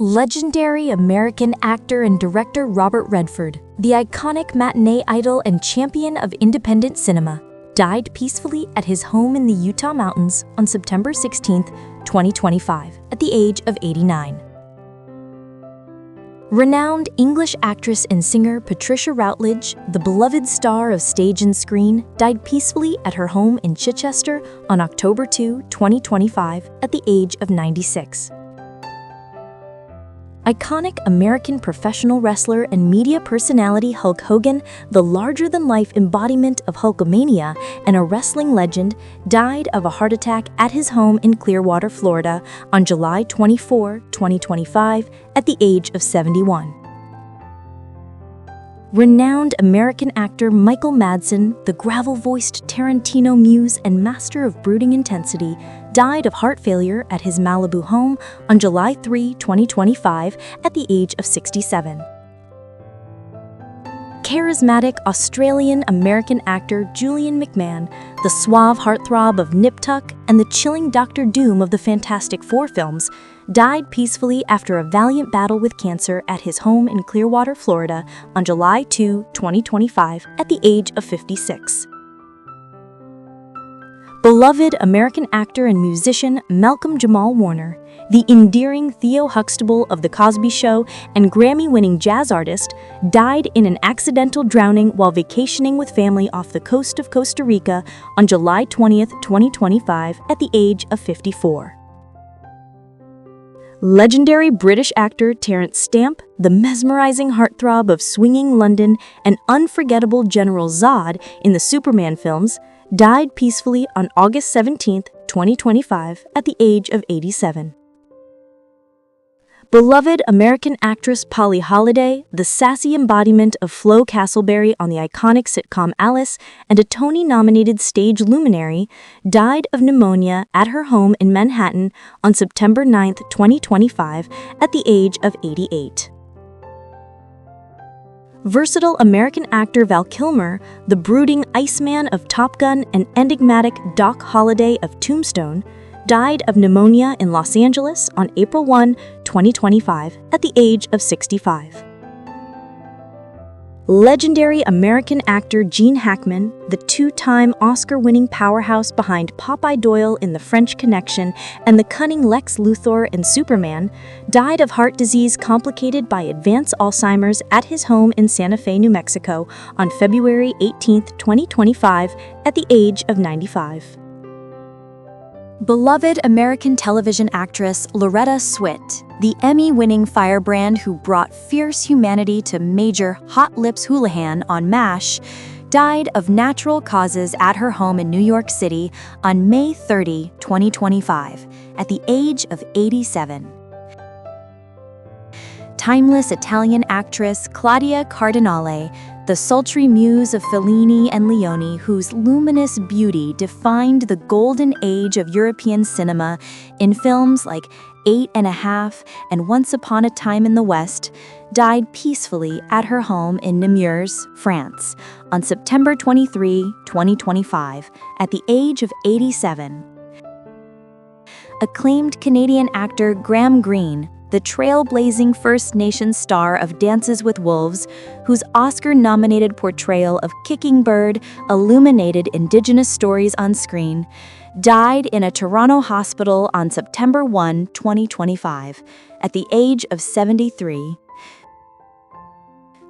Legendary American actor and director Robert Redford, the iconic matinee idol and champion of independent cinema, died peacefully at his home in the Utah mountains on September 16, 2025, at the age of 89. Renowned English actress and singer Patricia Routledge, the beloved star of stage and screen, died peacefully at her home in Chichester on October 2, 2025, at the age of 96. Iconic American professional wrestler and media personality Hulk Hogan, the larger-than-life embodiment of Hulkamania and a wrestling legend, died of a heart attack at his home in Clearwater, Florida, on July 24, 2025, at the age of 71. Renowned American actor Michael Madsen, the gravel-voiced Tarantino muse and master of brooding intensity, died of heart failure at his Malibu home on July 3, 2025, at the age of 67. Charismatic Australian-American actor Julian McMahon, the suave heartthrob of Nip Tuck and the chilling Dr. Doom of the Fantastic Four films, died peacefully after a valiant battle with cancer at his home in Clearwater, Florida, on July 2, 2025, at the age of 56. Beloved American actor and musician Malcolm-Jamal Warner, the endearing Theo Huxtable of The Cosby Show and Grammy-winning jazz artist, died in an accidental drowning while vacationing with family off the coast of Costa Rica on July 20, 2025, at the age of 54. Legendary British actor Terence Stamp, the mesmerizing heartthrob of swinging London and unforgettable General Zod in the Superman films, died peacefully on August 17, 2025, at the age of 87. Beloved American actress Polly Holliday, the sassy embodiment of Flo Castleberry on the iconic sitcom Alice and a Tony-nominated stage luminary, died of pneumonia at her home in Manhattan on September 9, 2025, at the age of 88. Versatile American actor Val Kilmer, the brooding Iceman of Top Gun and enigmatic Doc Holliday of Tombstone, died of pneumonia in Los Angeles on April 1, 2025, at the age of 65. Legendary American actor Gene Hackman, the two-time Oscar-winning powerhouse behind Popeye Doyle in The French Connection and the cunning Lex Luthor in Superman, died of heart disease complicated by advanced Alzheimer's at his home in Santa Fe, New Mexico, on February 18, 2025, at the age of 95. Beloved American television actress Loretta Swit, the Emmy-winning firebrand who brought fierce humanity to Major Hot Lips Houlihan on MASH, died of natural causes at her home in New York City on May 30, 2025, at the age of 87. Timeless Italian actress Claudia Cardinale, the sultry muse of Fellini and Leone, whose luminous beauty defined the golden age of European cinema in films like 8½" and Once Upon a Time in the West, died peacefully at her home in Namurs, France, on September 23, 2025, at the age of 87. Acclaimed Canadian actor Graham Greene, the trailblazing First Nations star of Dances with Wolves, whose Oscar-nominated portrayal of Kicking Bird illuminated Indigenous stories on screen, died in a Toronto hospital on September 1, 2025, at the age of 73.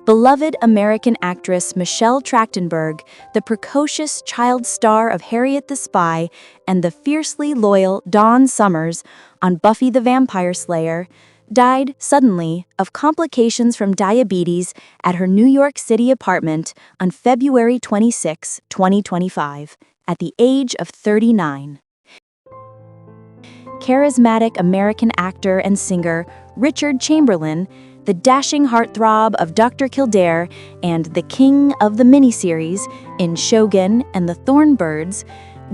Beloved American actress Michelle Trachtenberg, the precocious child star of Harriet the Spy and the fiercely loyal Dawn Summers on Buffy the Vampire Slayer, died suddenly of complications from diabetes at her New York City apartment on February 26, 2025, at the age of 39. Charismatic American actor and singer Richard Chamberlain, the dashing heartthrob of Dr. Kildare and the king of the miniseries in Shogun and the Thornbirds,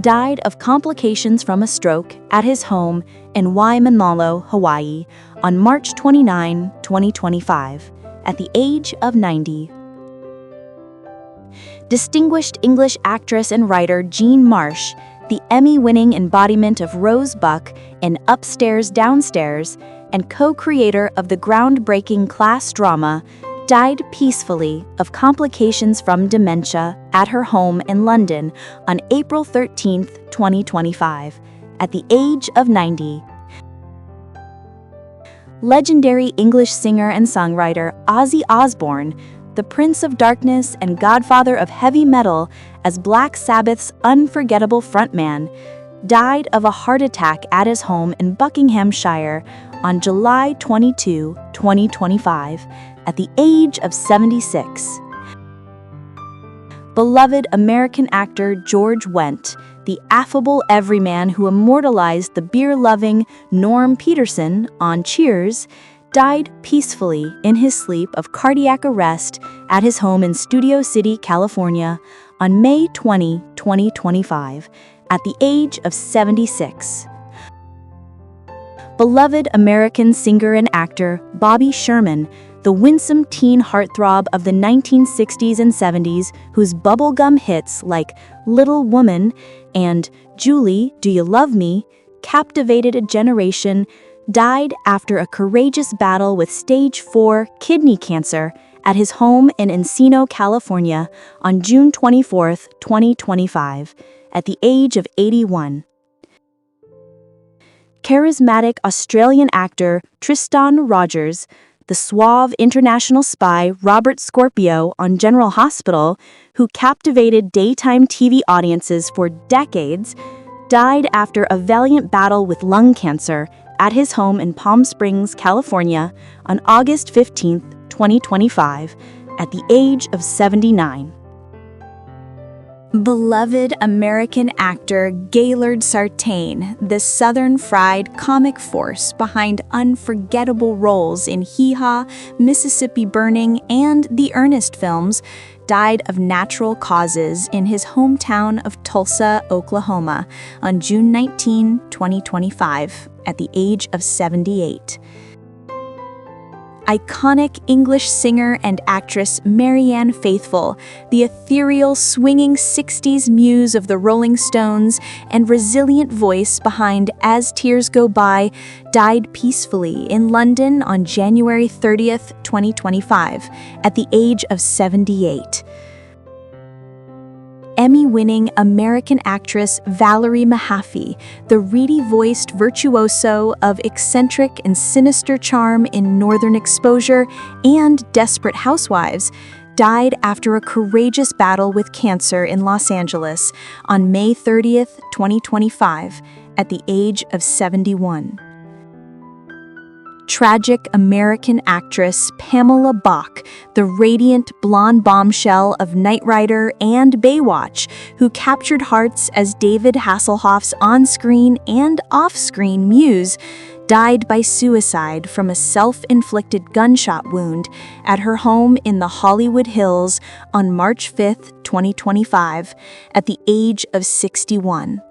died of complications from a stroke at his home in Waimanalo, Hawaii, on March 29, 2025, at the age of 90. Distinguished English actress and writer Jean Marsh, the Emmy-winning embodiment of Rose Buck in Upstairs, Downstairs, and co-creator of the groundbreaking class drama, died peacefully of complications from dementia at her home in London on April 13, 2025, at the age of 90. Legendary English singer and songwriter Ozzy Osbourne, the Prince of Darkness and godfather of heavy metal as Black Sabbath's unforgettable frontman, died of a heart attack at his home in Buckinghamshire on July 22, 2025, at the age of 76. Beloved American actor George Wendt, the affable everyman who immortalized the beer-loving Norm Peterson on Cheers, died peacefully in his sleep of cardiac arrest at his home in Studio City, California, on May 20, 2025, at the age of 76. Beloved American singer and actor Bobby Sherman, the winsome teen heartthrob of the 1960s and 70s, whose bubblegum hits like Little Woman and Julie, Do You Love Me captivated a generation, died after a courageous battle with stage 4 kidney cancer at his home in Encino, California on June 24, 2025, at the age of 81. Charismatic Australian actor Tristan Rogers, the suave international spy Robert Scorpio on General Hospital, who captivated daytime TV audiences for decades, died after a valiant battle with lung cancer at his home in Palm Springs, California, on August 15, 2025, at the age of 79. Beloved American actor Gaylord Sartain, the Southern fried comic force behind unforgettable roles in Hee Haw, Mississippi Burning, and the Ernest films, died of natural causes in his hometown of Tulsa, Oklahoma, on June 19, 2025, at the age of 78. Iconic English singer and actress Marianne Faithfull, the ethereal, swinging 60s muse of the Rolling Stones and resilient voice behind As Tears Go By, died peacefully in London on January 30th, 2025, at the age of 78. Emmy-winning American actress Valerie Mahaffey, the reedy-voiced virtuoso of eccentric and sinister charm in Northern Exposure and Desperate Housewives, died after a courageous battle with cancer in Los Angeles on May 30th, 2025, at the age of 71. Tragic American actress Pamela Bach, the radiant blonde bombshell of Knight Rider and Baywatch, who captured hearts as David Hasselhoff's on-screen and off-screen muse, died by suicide from a self-inflicted gunshot wound at her home in the Hollywood Hills on March 5, 2025, at the age of 61.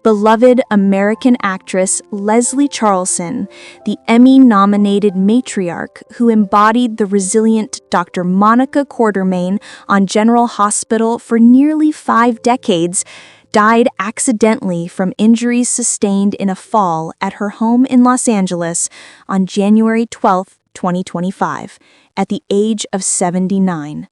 Beloved American actress Leslie Charleson, the Emmy-nominated matriarch who embodied the resilient Dr. Monica Quartermain on General Hospital for nearly 5 decades, died accidentally from injuries sustained in a fall at her home in Los Angeles on January 12, 2025, at the age of 79.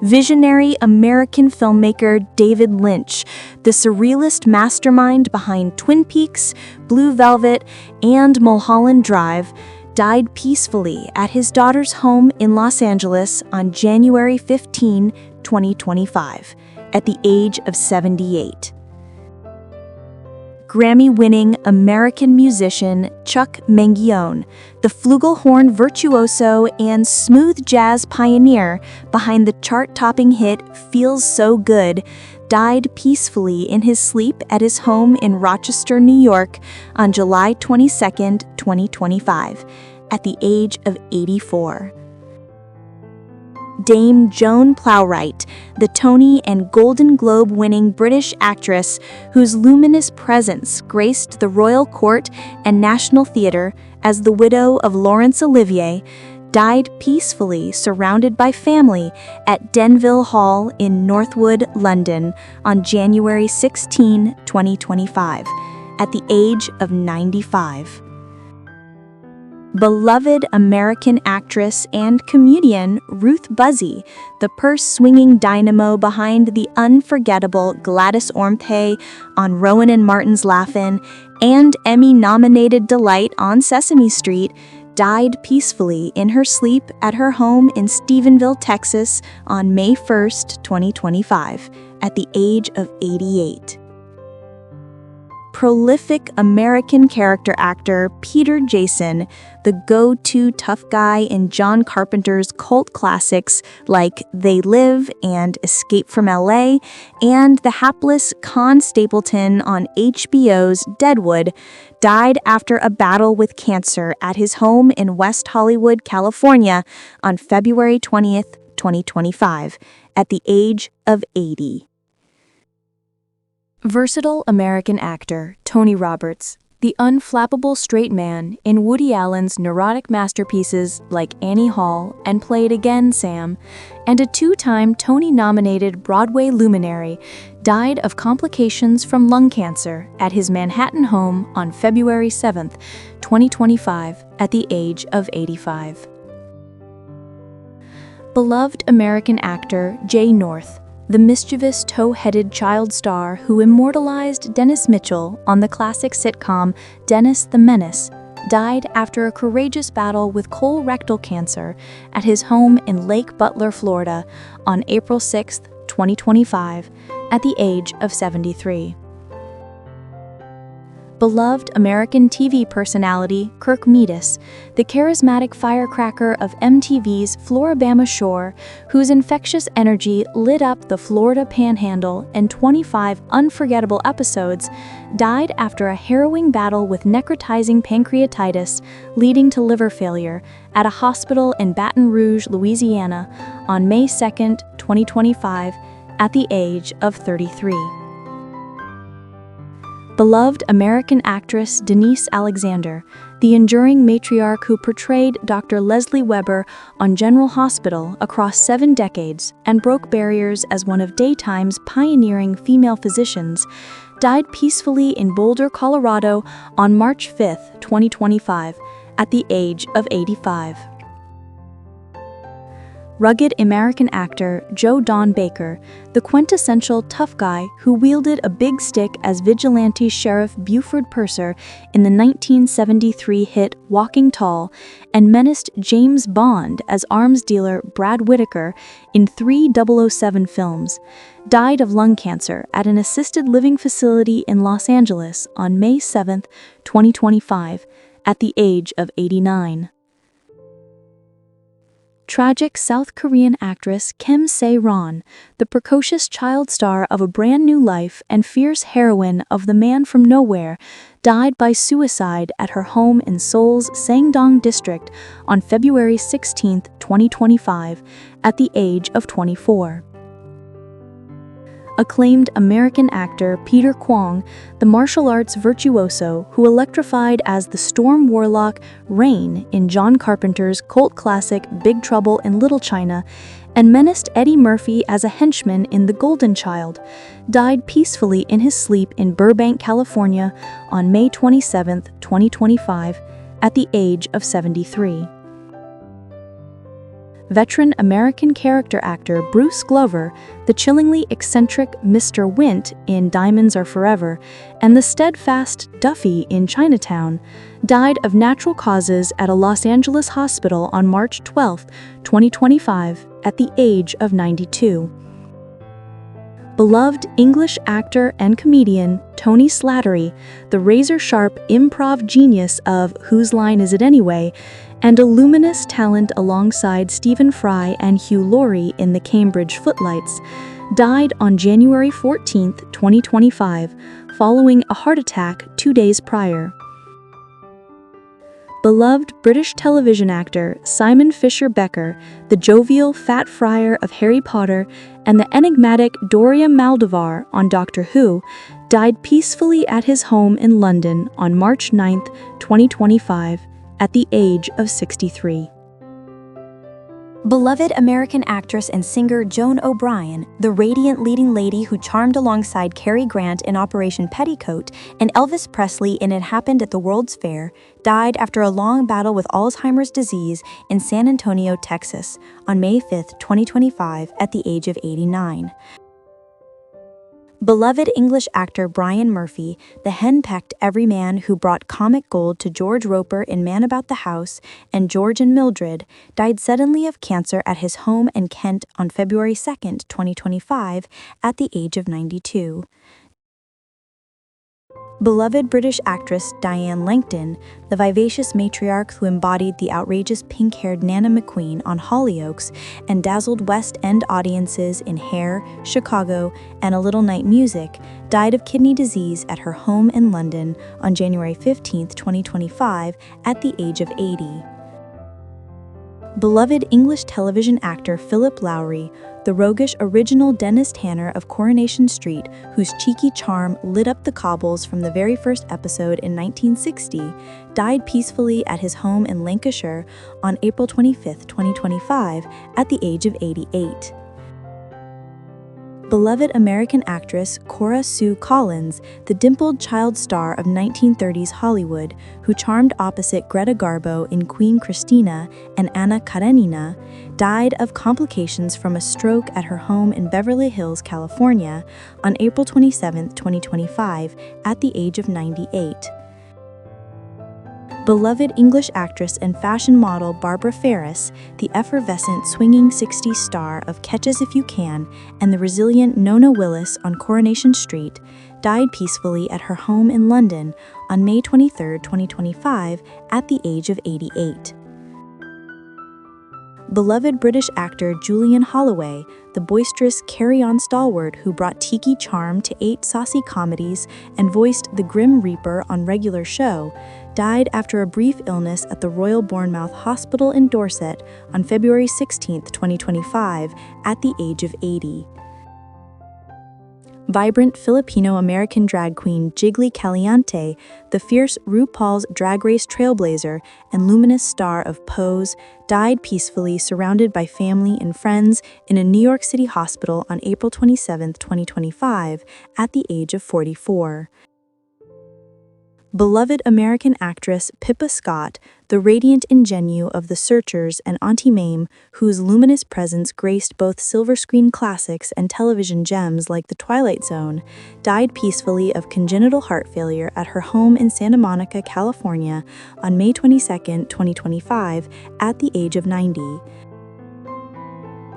Visionary American filmmaker David Lynch, the surrealist mastermind behind Twin Peaks, Blue Velvet, and Mulholland Drive, died peacefully at his daughter's home in Los Angeles on January 15, 2025, at the age of 78. Grammy-winning American musician Chuck Mangione, the flugelhorn virtuoso and smooth jazz pioneer behind the chart-topping hit Feels So Good, died peacefully in his sleep at his home in Rochester, New York on July 22, 2025, at the age of 84. Dame Joan Plowright, the Tony and Golden Globe-winning British actress whose luminous presence graced the Royal Court and National Theatre as the widow of Laurence Olivier, died peacefully surrounded by family at Denville Hall in Northwood, London on January 16, 2025, at the age of 95. Beloved American actress and comedian Ruth Buzzy, the purse-swinging dynamo behind the unforgettable Gladys Ormsby on Rowan and Martin's Laugh-In and Emmy-nominated delight on Sesame Street, died peacefully in her sleep at her home in Stephenville, Texas on May 1, 2025, at the age of 88. Prolific American character actor Peter Jason, the go-to tough guy in John Carpenter's cult classics like They Live and Escape from LA, and the hapless Con Stapleton on HBO's Deadwood, died after a battle with cancer at his home in West Hollywood, California on February 20th, 2025, at the age of 80. Versatile American actor Tony Roberts, the unflappable straight man in Woody Allen's neurotic masterpieces like Annie Hall and Play It Again, Sam, and a two-time Tony-nominated Broadway luminary, died of complications from lung cancer at his Manhattan home on February 7, 2025, at the age of 85. Beloved American actor Jay North, the mischievous tow-headed child star who immortalized Dennis Mitchell on the classic sitcom Dennis the Menace, died after a courageous battle with colorectal cancer at his home in Lake Butler, Florida, on April 6, 2025, at the age of 73. Beloved American TV personality Kirk Meadus, the charismatic firecracker of MTV's Floribama Shore, whose infectious energy lit up the Florida Panhandle and 25 unforgettable episodes, died after a harrowing battle with necrotizing pancreatitis leading to liver failure at a hospital in Baton Rouge, Louisiana, on May 2, 2025, at the age of 33. Beloved American actress Denise Alexander, the enduring matriarch who portrayed Dr. Leslie Weber on General Hospital across 7 decades and broke barriers as one of daytime's pioneering female physicians, died peacefully in Boulder, Colorado on March 5, 2025, at the age of 85. Rugged American actor Joe Don Baker, the quintessential tough guy who wielded a big stick as vigilante Sheriff Buford Purser in the 1973 hit Walking Tall, and menaced James Bond as arms dealer Brad Whitaker in 3 007 films, died of lung cancer at an assisted living facility in Los Angeles on May 7, 2025, at the age of 89. Tragic South Korean actress Kim Se-ron, the precocious child star of A Brand New Life and fierce heroine of The Man from Nowhere, died by suicide at her home in Seoul's Sangdong district on February 16, 2025, at the age of 24. Acclaimed American actor Peter Kwong, the martial arts virtuoso who electrified as the storm warlock Rain in John Carpenter's cult classic Big Trouble in Little China, and menaced Eddie Murphy as a henchman in The Golden Child, died peacefully in his sleep in Burbank, California on May 27, 2025, at the age of 73. Veteran American character actor Bruce Glover, the chillingly eccentric Mr. Wendt in Diamonds Are Forever, and the steadfast Duffy in Chinatown, died of natural causes at a Los Angeles hospital on March 12, 2025, at the age of 92. Beloved English actor and comedian Tony Slattery, the razor-sharp improv genius of Whose Line Is It Anyway?, and a luminous talent alongside Stephen Fry and Hugh Laurie in The Cambridge Footlights, died on January 14, 2025, following a heart attack 2 days prior. Beloved British television actor Simon Fisher-Becker, the jovial Fat Friar of Harry Potter, and the enigmatic Doria Maldivar on Doctor Who, died peacefully at his home in London on March 9, 2025, at the age of 63. Beloved American actress and singer Joan O'Brien, the radiant leading lady who charmed alongside Cary Grant in Operation Petticoat and Elvis Presley in It Happened at the World's Fair, died after a long battle with Alzheimer's disease in San Antonio, Texas, on May 5, 2025, at the age of 89. Beloved English actor Brian Murphy, the henpecked everyman who brought comic gold to George Roper in Man About the House and George and Mildred, died suddenly of cancer at his home in Kent on February 2, 2025, at the age of 92. Beloved British actress Diane Langton, the vivacious matriarch who embodied the outrageous pink-haired Nana McQueen on Hollyoaks and dazzled West End audiences in Hair, Chicago, and A Little Night Music, died of kidney disease at her home in London on January 15, 2025, at the age of 80. Beloved English television actor Philip Lowry, the roguish original Dennis Tanner of Coronation Street, whose cheeky charm lit up the cobbles from the very first episode in 1960, died peacefully at his home in Lancashire on April 25, 2025, at the age of 88. Beloved American actress Cora Sue Collins, the dimpled child star of 1930s Hollywood, who charmed opposite Greta Garbo in Queen Christina and Anna Karenina, died of complications from a stroke at her home in Beverly Hills, California, on April 27, 2025, at the age of 98. Beloved English actress and fashion model Barbara Ferris, the effervescent swinging 60s star of Catch As If You Can and the resilient Nona Willis on Coronation Street, died peacefully at her home in London on May 23, 2025, at the age of 88. Beloved British actor Julian Holloway, the boisterous carry-on stalwart who brought tiki charm to 8 saucy comedies and voiced the Grim Reaper on Regular Show, died after a brief illness at the Royal Bournemouth Hospital in Dorset on February 16, 2025, at the age of 80. Vibrant Filipino-American drag queen Jiggly Caliente, the fierce RuPaul's Drag Race trailblazer and luminous star of Pose, died peacefully surrounded by family and friends in a New York City hospital on April 27, 2025, at the age of 44. Beloved American actress Pippa Scott, the radiant ingenue of The Searchers and Auntie Mame, whose luminous presence graced both silver screen classics and television gems like The Twilight Zone, died peacefully of congenital heart failure at her home in Santa Monica, California, on May 22, 2025, at the age of 90.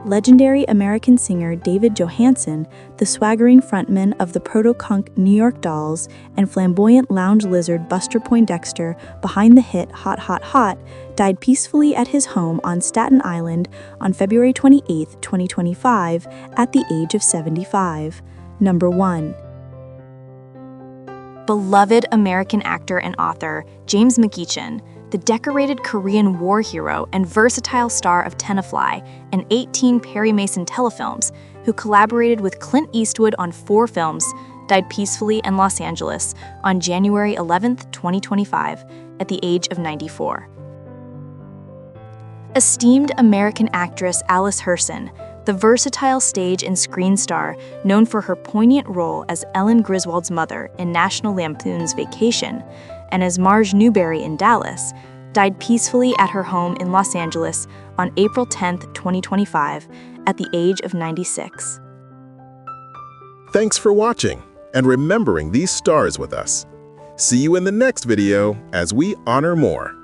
Legendary American singer David Johansen, the swaggering frontman of the proto-punk New York Dolls, and flamboyant lounge lizard Buster Poindexter behind the hit Hot Hot Hot, died peacefully at his home on Staten Island on February 28, 2025, at the age of 75. Number 1. Beloved American actor and author James McEachin, the decorated Korean war hero and versatile star of Tenafly and 18 Perry Mason telefilms, who collaborated with Clint Eastwood on 4 films, died peacefully in Los Angeles on January 11, 2025, at the age of 94. Esteemed American actress Alice Herson, the versatile stage and screen star known for her poignant role as Ellen Griswold's mother in National Lampoon's Vacation, and as Marge Newberry in Dallas, died peacefully at her home in Los Angeles on April 10, 2025, at the age of 96. Thanks for watching and remembering these stars with us. See you in the next video as we honor more.